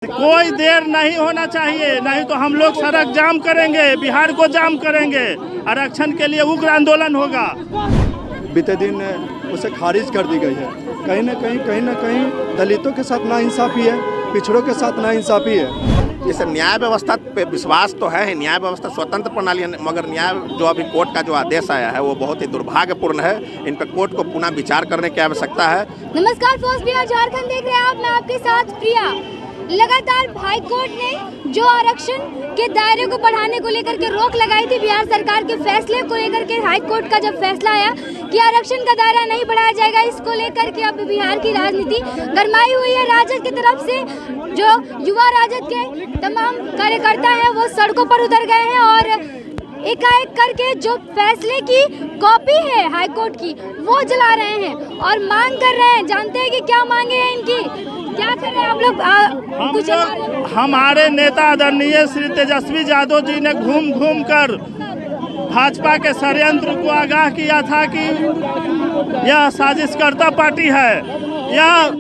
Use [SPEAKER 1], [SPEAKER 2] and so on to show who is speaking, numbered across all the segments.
[SPEAKER 1] कोई देर नहीं होना चाहिए, नहीं तो हम लोग सड़क जाम करेंगे, बिहार को जाम करेंगे। आरक्षण के लिए उग्र आंदोलन होगा।
[SPEAKER 2] बीते दिन उसे खारिज कर दी गई है। कहीं ना कहीं दलितों के साथ नाइंसाफ़ी है, पिछड़ों के साथ नाइंसाफ़ी है।
[SPEAKER 3] जैसे न्याय व्यवस्था पे विश्वास तो है, न्याय व्यवस्था स्वतंत्र प्रणाली है, मगर न्याय जो अभी कोर्ट का जो आदेश आया है वो बहुत ही दुर्भाग्यपूर्ण है। इन पर कोर्ट को पुनः विचार करने की आवश्यकता है।
[SPEAKER 4] नमस्कार, फोर्स बिहार झारखंड देख रहे हैं आप, मैं आपके साथ प्रिया। लगातार हाई कोर्ट ने जो आरक्षण के दायरे को बढ़ाने को लेकर के रोक लगाई थी, बिहार सरकार के फैसले को लेकर के हाई कोर्ट का जब फैसला आया कि आरक्षण का दायरा नहीं बढ़ाया जाएगा, इसको लेकर के अब बिहार की राजनीति गरमाई हुई है। राजद की तरफ से जो युवा राजद के तमाम कार्यकर्ता हैं वो सड़कों पर उतर गए हैं और एकाएक करके जो फैसले की कॉपी है हाई कोर्ट की वो जला रहे हैं और मांग कर रहे हैं। जानते हैं कि क्या मांगे हैं इनकी, क्या कर रहे हैं आप लोग?
[SPEAKER 1] हमारे नेता आदरणीय श्री तेजस्वी यादव जी ने घूम घूम कर भाजपा के षड्यंत्र को आगाह किया था कि यह साजिशकर्ता पार्टी है, यह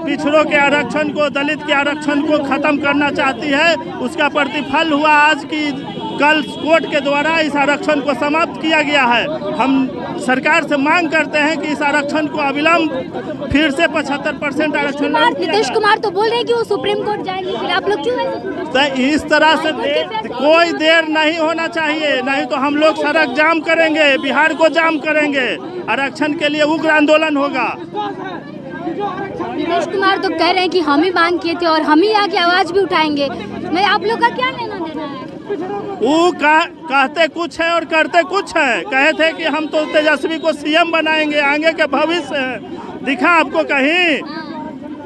[SPEAKER 1] पिछड़ों के आरक्षण को, दलित के आरक्षण को खत्म करना चाहती है। उसका प्रतिफल हुआ आज की कल कोर्ट के द्वारा इस आरक्षण को समाप्त किया गया है। हम सरकार से मांग करते हैं कि इस आरक्षण को अविलंब फिर से 75% आरक्षण।
[SPEAKER 4] नीतीश कुमार तो बोल रहे हैं कि वो सुप्रीम कोर्ट जाएंगे, फिर आप लोग क्यों
[SPEAKER 1] तो इस तरह से कोई देर नहीं होना चाहिए, नहीं तो हम लोग सड़क जाम करेंगे, बिहार को जाम करेंगे। आरक्षण के लिए उग्र आंदोलन होगा।
[SPEAKER 4] नीतीश कुमार तो कह रहे हैं कि हम ही मांग किए थे और हम ही आके आवाज भी उठाएंगे। मैं आप लोग का क्या लेना देना है?
[SPEAKER 1] वो कहते कुछ है और करते कुछ है। कहे थे कि हम तो तेजस्वी को सीएम बनाएंगे, आगे के भविष्य है। दिखा आपको कहीं?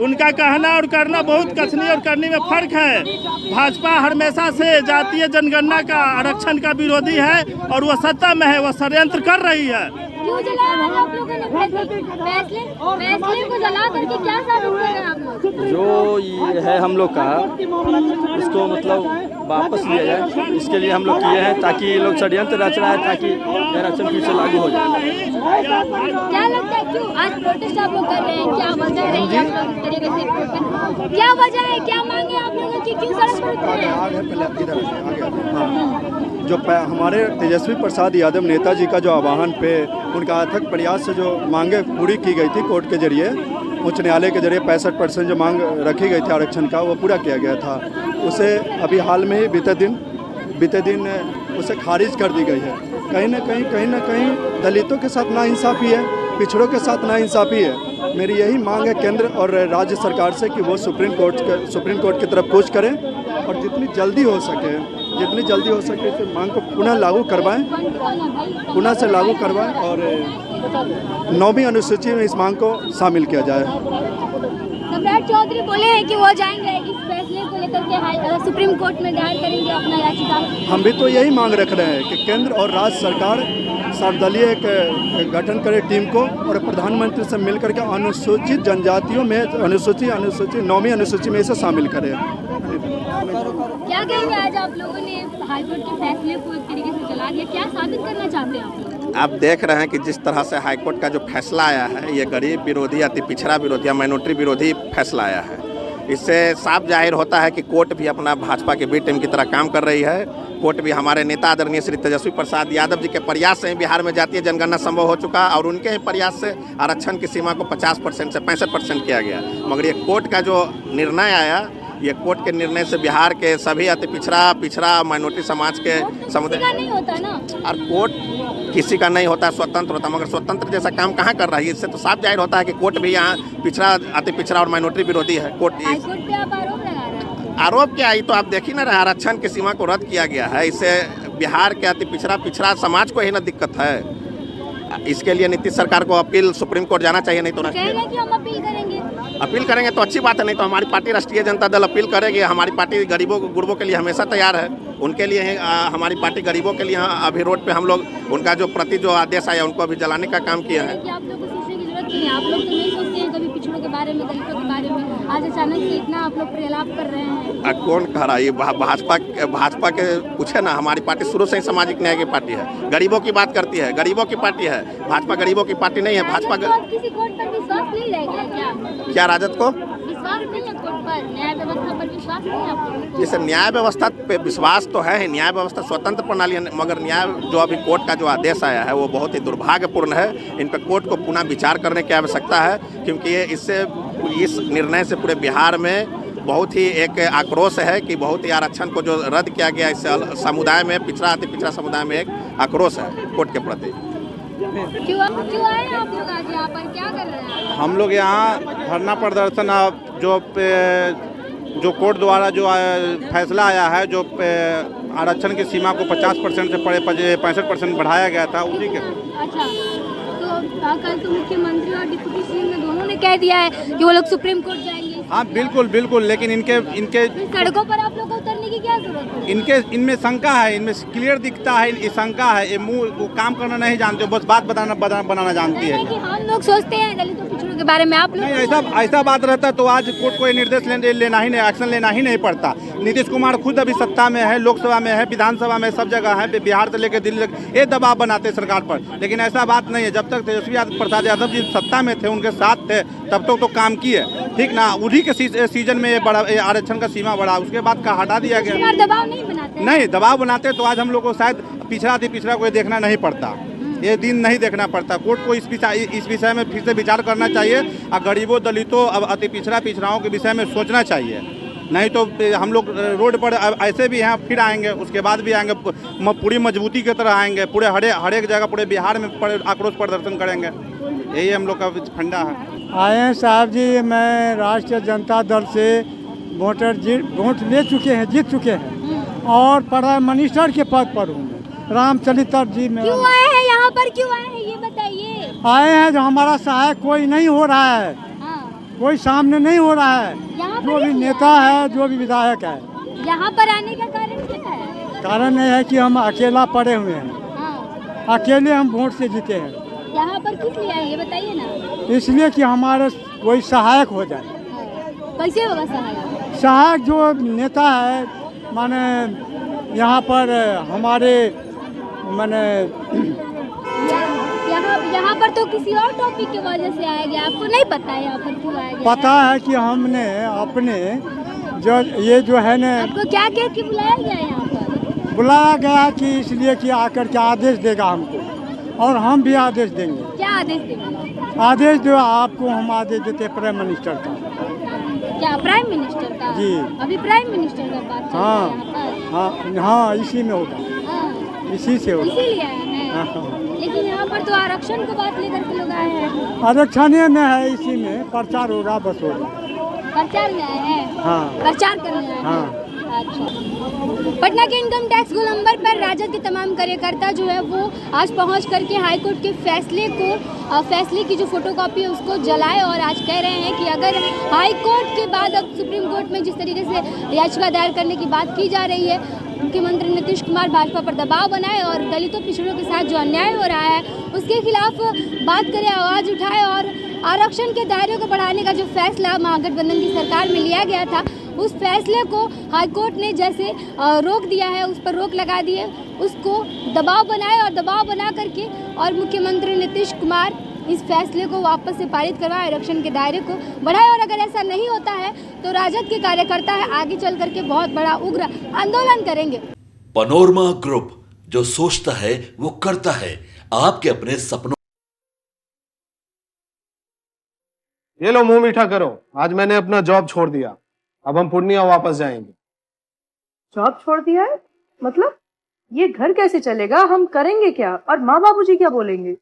[SPEAKER 1] उनका कहना और करना बहुत कथनी और करनी में फर्क है। भाजपा हमेशा से जातीय जनगणना का, आरक्षण का विरोधी है और वह सत्ता में है, वह षड्यंत्र कर रही है।
[SPEAKER 4] क्यों जलाया आप लोगों ने फैसले को जला करके? क्या साबित कर रहे हैं आप लोग?
[SPEAKER 2] जो ये है हम लोग का, उसको मतलब वापस लिया जाए, इसके लिए हम लोग किए हैं ताकि ये लोग षड्यंत्र रच रहा है ताकि आरक्षण फिर से लागू हो जाए।
[SPEAKER 4] क्या लगता है क्यों आज प्रोटेस्ट आप लोग कर रहे हैं? क्या वजह है? क्या वजह है, क्या मांगे आप लोगों की, क्यों सड़क पर उतरे हैं?
[SPEAKER 2] जो हमारे तेजस्वी प्रसाद यादव नेताजी का जो आह्वान पे उनका अथक प्रयास से जो मांगे पूरी की गई थी कोर्ट के जरिए, उच्च न्यायालय के जरिए 65% जो मांग रखी गई थी आरक्षण का, वो पूरा किया गया था। उसे अभी हाल में ही बीते दिन उसे खारिज कर दी गई है। कहीं ना कहीं दलितों के साथ नाइंसाफ़ी है, पिछड़ों के साथ नाइंसाफ़ी है। मेरी यही मांग है केंद्र और राज्य सरकार से कि वो सुप्रीम कोर्ट की तरफ कूच करें और जितनी जल्दी हो सके इस मांग को पुनः लागू करवाएं, और 9वीं अनुसूची में इस मांग को शामिल किया जाए।
[SPEAKER 4] सम्राट चौधरी बोले हैं कि वो जाएंगे इस फैसले को लेकर के सुप्रीम कोर्ट में दायर करेंगे अपना याचिका।
[SPEAKER 2] हम भी तो यही मांग रख रहे हैं कि केंद्र और राज्य सरकार सर्वदलीय एक गठन करे टीम को और प्रधानमंत्री से मिलकर के अनुसूचित जनजातियों में अनुसूची 9वीं अनुसूची में इसे शामिल करें।
[SPEAKER 4] क्या कहेंगे आज आप लोगों ने हाईकोर्ट के फैसले को एक तरीके से जला दिया, क्या साबित करना चाहते हैं आप लोग?
[SPEAKER 3] आप देख रहे हैं कि जिस तरह से हाईकोर्ट का जो फैसला आया है, ये गरीब विरोधी, अति पिछड़ा विरोधी या माइनॉरिटी विरोधी फैसला आया है। इससे साफ जाहिर होता है कि कोर्ट भी अपना भाजपा के बी टीम की तरह काम कर रही है। कोर्ट भी हमारे नेता आदरणीय श्री तेजस्वी प्रसाद यादव जी के प्रयास से ही बिहार में जातीय जनगणना संभव हो चुका और उनके ही प्रयास से आरक्षण की सीमा को 50% से 65% किया गया। मगर ये कोर्ट का जो निर्णय आया, ये कोर्ट के निर्णय से बिहार के सभी अति पिछड़ा माइनॉरिटी समाज के समुदाय
[SPEAKER 4] नहीं होता ना, और
[SPEAKER 3] कोर्ट किसी का नहीं होता, स्वतंत्र होता, मगर स्वतंत्र जैसा काम कहाँ कर रहा है? इससे तो साफ जाहिर होता है कि कोर्ट भी यहाँ अति पिछड़ा और माइनॉरिटी विरोधी है। कोर्ट पे आप आरोप लगा रहे हैं। आरोप क्या आई तो आप देख ही ना रहे, आरक्षण की सीमा को रद्द किया गया है। इससे बिहार के अति पिछड़ा समाज को ही ना दिक्कत है। इसके लिए नीतीश सरकार को अपील सुप्रीम कोर्ट जाना चाहिए, नहीं तो अपील करेंगे तो अच्छी बात है। नहीं तो हमारी पार्टी राष्ट्रीय जनता दल अपील करेगी। हमारी पार्टी गरीबों गुरबों के लिए हमेशा तैयार है। उनके लिए हमारी पार्टी गरीबों के लिए अभी रोड पे हम लोग उनका जो आदेश आया उनको अभी जलाने का काम किया है।
[SPEAKER 4] आप लोग को सोचने की जरूरत नहीं है, आप लोग तो नहीं सोचते हैं कभी पिछड़ों के बारे में, दलितों के बारे में आज अचानक से इतना आप लोग प्रलाप कर रहे हैं?
[SPEAKER 3] कौन कह रहा है? ये भाजपा के पूछे ना, हमारी पार्टी शुरू से ही सामाजिक न्याय की पार्टी है, गरीबों की बात करती है, गरीबों की पार्टी है। भाजपा गरीबों की पार्टी नहीं है। भाजपा
[SPEAKER 4] किसी कोर्ट पर विश्वास नहीं रह गया
[SPEAKER 3] क्या राजद को
[SPEAKER 4] विश्वास नहीं है कोर्ट पर, न्याय व्यवस्था पर विश्वास नहीं है आप लोगों को?
[SPEAKER 3] जैसे न्याय व्यवस्था पे विश्वास तो है ही, न्याय व्यवस्था स्वतंत्र प्रणाली है, मगर न्याय जो अभी कोर्ट का जो आदेश आया है वो बहुत ही दुर्भाग्यपूर्ण है। इन पर कोर्ट को पुनः विचार करने की आवश्यकता है, क्योंकि ये इस निर्णय से पूरे बिहार में बहुत ही एक आक्रोश है कि बहुत ही आरक्षण को जो रद्द किया गया, इस समुदाय में पिछड़ा अति पिछड़ा समुदाय में एक आक्रोश है कोर्ट के प्रति।
[SPEAKER 4] क्यों आए आप लोग आज यहाँ पर, क्या कर रहे हैं?
[SPEAKER 5] हम लोग यहाँ धरना प्रदर्शन जो कोर्ट द्वारा जो फैसला आया है, जो आरक्षण की सीमा को 50% से 65% बढ़ाया गया था, उसी के।
[SPEAKER 4] अच्छा, तो कल तो मुख्यमंत्री और डिप्टी सीएम ने दोनों ने कह दिया है कि वो लोग सुप्रीम कोर्ट जाएंगे।
[SPEAKER 5] हाँ बिल्कुल, लेकिन इनके
[SPEAKER 4] सड़कों पर आप लोग को उतरने की क्या जरूरत है?
[SPEAKER 5] इनमें शंका है, इनमें क्लियर दिखता है, ये शंका है, ये मुंह काम करना नहीं जानते, बस बात बनाना जानती है।
[SPEAKER 4] कि हम लोग सोचते हैं दलितों पिछड़ों के बारे में, आप लोग
[SPEAKER 5] नहीं, ऐसा बात रहता तो आज कोर्ट को ये निर्देश लेना ही नहीं, एक्शन लेना ही नहीं पड़ता। नीतीश कुमार खुद अभी सत्ता में है, लोकसभा में है, विधानसभा में, सब जगह है, बिहार से लेकर दिल्ली तक ये दबाव बनाते सरकार पर, लेकिन ऐसा बात नहीं है। जब तक तेजस्वी प्रसाद यादव जी सत्ता में थे, उनके साथ थे, तब तक तो काम किए, ठीक ना। उन्हीं के सीजन में ये आरक्षण का सीमा बढ़ा, उसके बाद का हटा दिया गया।
[SPEAKER 4] दबाव नहीं बनाते?
[SPEAKER 5] नहीं, दबाव बनाते तो आज हम लोग को शायद पिछड़ा को देखना नहीं पड़ता, ये दिन नहीं देखना पड़ता। कोर्ट को इस विषय में फिर से विचार करना चाहिए और गरीबों, दलितों, अब अति पिछड़ाओं के विषय में सोचना चाहिए। नहीं तो हम लोग रोड पर ऐसे भी हैं, फिर आएंगे, उसके बाद भी आएंगे, पूरी मजबूती की तरह आएंगे, पूरे हर एक जगह पूरे बिहार में आक्रोश प्रदर्शन करेंगे। यही हम लोग का फंडा है।
[SPEAKER 6] आए हैं साहब जी, मैं राष्ट्रीय जनता दल से वोट ले चुके हैं, जीत चुके हैं और प्राइम मिनिस्टर के पद पर हूँ। रामचरित्र जी में
[SPEAKER 4] क्यों आए हैं यहाँ पर, क्यों आए हैं ये बताइए?
[SPEAKER 6] आए हैं, जो हमारा सहायक कोई नहीं हो रहा है, कोई सामने नहीं हो रहा है, जो भी नेता है, जो भी विधायक है।
[SPEAKER 4] यहाँ पर आने का कारण क्या है?
[SPEAKER 6] कारण यह है कि हम अकेला पड़े हुए हैं, अकेले हम वोट से जीते हैं।
[SPEAKER 4] यहाँ पर किस लिए आए ये बताइए ना?
[SPEAKER 6] इसलिए कि हमारे कोई सहायक हो जाए।
[SPEAKER 4] कैसे होगा सहायक?
[SPEAKER 6] सहायक जो नेता है, माने यहाँ पर हमारे माने
[SPEAKER 4] यहाँ पर तो किसी और टॉपिक की वजह से आया गया, आपको नहीं पता है यहाँ पर क्यों आया गया?
[SPEAKER 6] पता है कि हमने अपने जो ये जो है ना,
[SPEAKER 4] आपको क्या कह के बुलाया गया है यहाँ पर?
[SPEAKER 6] बुलाया गया कि इसलिए कि आकर के आदेश देगा हमको, और हम भी आदेश देंगे।
[SPEAKER 4] क्या आदेश देंगे?
[SPEAKER 6] आदेश जो आपको हम आदेश देते प्राइम मिनिस्टर का।
[SPEAKER 4] क्या प्राइम मिनिस्टर का?
[SPEAKER 6] जी।
[SPEAKER 4] अभी प्राइम मिनिस्टर का बात चल रहा है यहाँ पर।
[SPEAKER 6] हाँ, इसी में होगा, इसी से होगा।
[SPEAKER 4] इसीलिए आए हैं। लेकिन यहाँ पर तो आरक्षण को बात लेकर के लोग आए हैं।
[SPEAKER 6] आरक्षण में है, इसी में प्रचार होगा, बस होगा।
[SPEAKER 4] प्रचार में आए हैं?
[SPEAKER 6] हाँ,
[SPEAKER 4] प्रचार करने आए हैं।
[SPEAKER 6] हाँ।
[SPEAKER 4] अच्छा। पटना के इनकम टैक्स गोलंबर पर राजद के तमाम कार्यकर्ता जो है वो आज पहुंच करके हाईकोर्ट के फैसले की जो फोटोकॉपी है उसको जलाए और आज कह रहे हैं कि अगर हाईकोर्ट के बाद अब सुप्रीम कोर्ट में जिस तरीके से याचिका दायर करने की बात की जा रही है, मुख्यमंत्री नीतीश कुमार भाजपा पर दबाव बनाए और दलितों पिछड़ों के साथ जो अन्याय हो रहा है उसके खिलाफ बात करें, आवाज़ उठाए और आरक्षण के दायरे को बढ़ाने का जो फैसला महागठबंधन की सरकार में लिया गया था, उस फैसले को हाईकोर्ट ने जैसे रोक दिया है, उस पर रोक लगा दी है, उसको दबाव बनाए और दबाव बना करके और मुख्यमंत्री नीतीश कुमार इस फैसले को वापस से पारित करवाए, आरक्षण के दायरे को बढ़ाए। और अगर ऐसा नहीं होता है तो राजद के कार्यकर्ता है आगे चल करके बहुत बड़ा उग्र आंदोलन करेंगे।
[SPEAKER 7] पैनोरमा ग्रुप, जो सोचता है वो करता है। आपके अपने सपनों।
[SPEAKER 8] ये लो मुंह मीठा करो, आज मैंने अपना जॉब छोड़ दिया, अब हम पूर्णिया वापस जाएंगे।
[SPEAKER 9] जॉब छोड़ दिया है? मतलब ये घर कैसे चलेगा, हम करेंगे क्या, और माँ बाबूजी क्या बोलेंगे?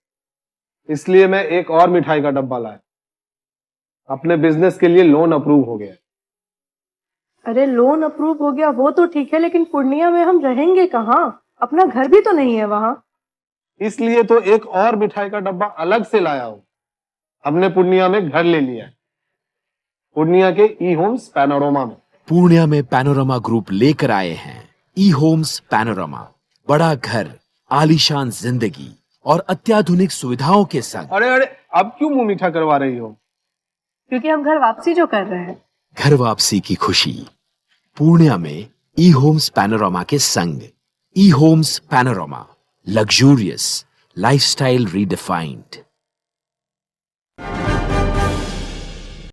[SPEAKER 8] इसलिए मैं एक और मिठाई का डब्बा लाया, अपने बिजनेस के लिए लोन अप्रूव हो गया।
[SPEAKER 9] अरे लोन अप्रूव हो गया वो तो ठीक है, लेकिन पूर्णिया में हम रहेंगे कहाँ? अपना घर भी तो नहीं है वहाँ।
[SPEAKER 8] इसलिए तो एक और मिठाई का डब्बा अलग से लाया हूँ। हमने पूर्णिया में घर ले लिया है, पूर्णिया के ई होम्स पैनोरमा में।
[SPEAKER 10] पूर्णिया में पैनोरमा ग्रुप लेकर आए हैं ई होम्स पैनोरमा। बड़ा घर, आलीशान जिंदगी और अत्याधुनिक सुविधाओं के संग।
[SPEAKER 8] अरे अब क्यों मुंह मीठा करवा रही हो?
[SPEAKER 9] क्योंकि हम घर वापसी जो कर रहे हैं।
[SPEAKER 10] घर वापसी की खुशी पूर्णिया में ई होम्स पैनोरामा के संग। ई homes panorama, luxurious lifestyle redefined.